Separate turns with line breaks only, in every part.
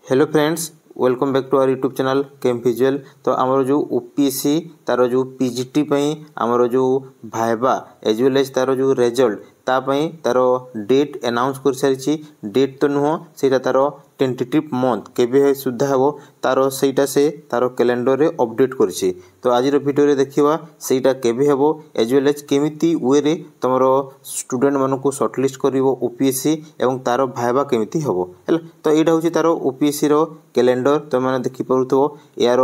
Hello friends, welcome back to our YouTube channel Chem Visual. तो आमर जो OPSC तार जो पीजीटी पई आमर जो भाइबा एज वेल एज तार जो रिजल्ट तापई तार डेट अनाउंस कर सारी। डेट तो नुह से तार टेंटेटिव मंथ केबे सुधा हे तार सेटा से तार कैलेंडर रे अपडेट करछि। तो आज वीडियो रे देखिबा सेटा केबे हेबो एज वेल एज केमिति वे रे तमरो स्टूडेंट मानन को शॉर्टलिस्ट करिवो ओपीएससी एवं तार भाइबा केमिति हेबो। तो एटा होछि तार ओपीएससी रो कैलेंडर तो मैंने देखि परुथो यार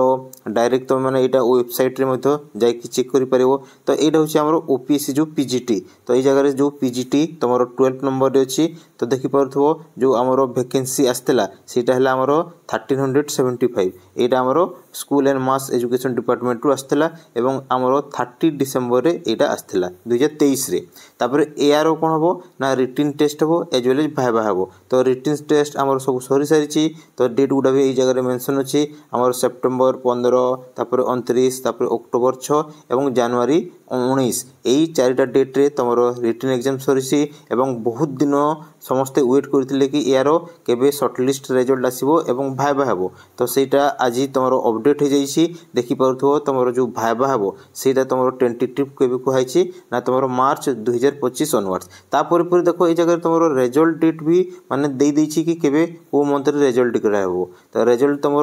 डायरेक्ट तो मैंने यहाँ वेबसाइट रे मध्य जाइए चेक करि परिवो। तो यहाँ हूँ आम ओपीएससी जो पीजीटी तो ये जगह जो पीजीटी तुम 12 नंबर रे अच्छी। तो देखि परुथो जो आमर वैकेंसी आसला सीटा है आमर 1375 यहाँ आमर school and mass education department रु आसला एवं आमर 30 डिसेम्बर रे यहाँ आसला 2023 रे। तापर यार कौन हम ना रिटिन टेस्ट हम एज वेल एज भाइबा हम। तो रिटिन टेस्ट आमर सब सरी सारी। तो डेट गुड़ा भी यही जगह मेंशन अच्छी आमर सेप्टेम्बर 15 तापर 29 तापर अक्टोबर 6 एवं जनवरी 19 यही 4टा डेट रे तुम रिटिन एग्जाम सरी एवं बहुत दिन समस्ते वेट करते कि यार केबे शॉर्टलिस्ट रिजल्ट आसो एवं भाइबा हम। तो सेटा आज तुम अपडेट हो जाइए देखि पारुथो तुम जो भाइबा हम सेटा तुम टेंटेटिव केबे कहई ना तुम मार्च 2025 ऑनवर्ड्स। तापर देखो ये जगह तुम रिजल्ट डेट भी माने दे देछि कि केबे को मंथ रे रिजल्ट डिक्लेयर हो। तो रिजल्ट तुम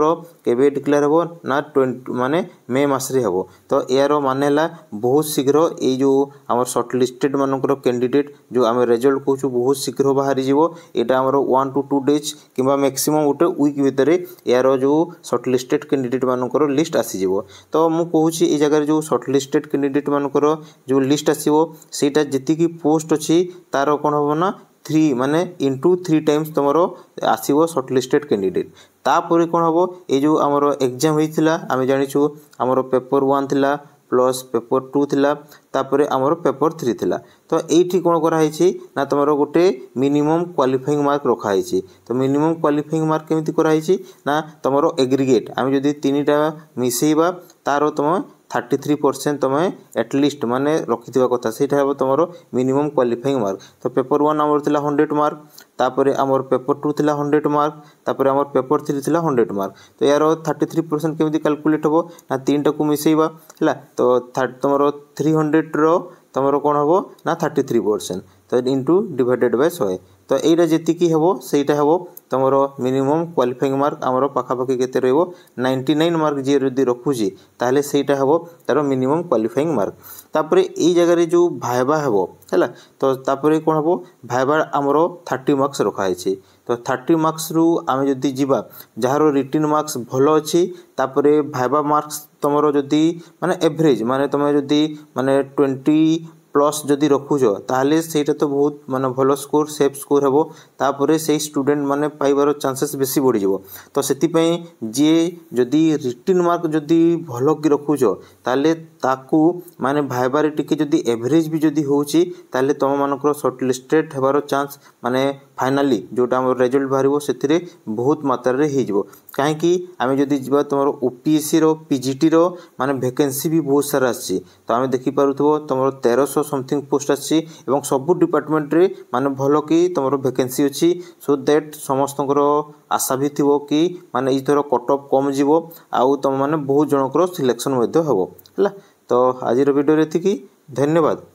केबे डिक्लेयर हो ना 20 माने मे मास रे हो। तो यार माने बहुत शीघ्र ये जो आम शॉर्टलिस्टेड मानकर कैंडिडेट जो आम रिजल्ट कहूँ बहुत शीघ्र बाहरी जीवो। यहाँ आमर 1 to 2 डेज कि मैक्सिमम गोटे वीक भितर यार जो शॉर्टलिस्टेड कैंडिडेट मानकर लिस्ट आसीजिवो। तो मु कहूँ ये जगह जो शॉर्टलिस्टेड कैंडिडेट मानकर जो लिस्ट आसीवो सेटा जतिकी पोस्ट अच्छी तार कौन हम ना 3 माने इंटू 3 टाइम्स तुम आसो शॉर्टलिस्टेड कैंडिडेट। तापर कौन हम ये जो आमर एग्जाम होता आम जाचु आमर पेपर 1 थिला प्लस पेपर 2 थिला तापर आमर पेपर 3 थिला। तो ये कौन कराई ना तुम गोटे मिनिमम क्वालिफाइंग मार्क रखाई। तो मिनिमम क्वालिफाइंग मार्क केमिति कराई ना तुम एग्रीगेट आम जदि 3टा मिसेबा तार तुम 33% तुम एटलिस्ट माने रखि कथा से तुम मिनिमम क्वालिफाइंग मार्क। तो पेपर 1 आमर थिला 100 मार्क तापर आमर पेपर 2 थिला 100 मार्क तापर आमर पेपर 3 थिला 100 मार्क। तो यार 33% केमिति कैलकुलेट हो ना 3टा को मिसेबा है। तो तुम 300 रो तुम कौन हम ना 33% तो इंटू डिवाइडेड बाय 100। तो यहाँ जी हम सहीटा हम तुम मिनिमम क्वालिफाइंग मार्क आमर पाखापाखि के 99 मार्क जी यदि रखुची ताहले सहीटा हम तार मिनिमम क्वालिफाइंग मार्क। तापर यही जगह जो भाइबा हम है तो तापर कौन हम भाइबा आमर 30 मार्क्स रखाई। तो 30 मार्क्स रु आम जदि जीवा जार रिटिन मार्क्स भल अच्छी तापर भाइबा मार्क्स तुम जदि माने एवरेज माने तुम जदि माने 20 प्लस जदि रखुच ताहले सेटा तो बहुत माने भल स्कोर सेफ स्कोर हेबो। तापर से स्टूडेंट माने पाइबार चांसेस बेसी बढ़ी जावो। तो सेति पई जे जदि रिटिन मार्क जदि भल कि रखुच ताहले ताकू माने भाइबारे टिके जदि एवरेज भी जदि होउची ताहले तुम मानकर शॉर्टलिस्टेड हेबार चांस माने फाइनाली जोटा हम रिजल्ट बाहर से बहुत मात्रा रे हो। कहीं आम जदि जा तुम ओपीएससी रो पीजीटी रो माने वैकेंसी भी बहुत सारा आसी। तो आम देखिपो तुम 1300 समथिंग पोस्ट आसी सब डिपार्टमेंट रे माने भल कि तुम वैकेंसी अच्छी। सो दैट समस्त आशा भी थी कि माने इथर कट ऑफ कम जीवो आउ तुम माने बहुत जनकर सिलेक्शन हम है। तो आज वीडियो रे धन्यवाद।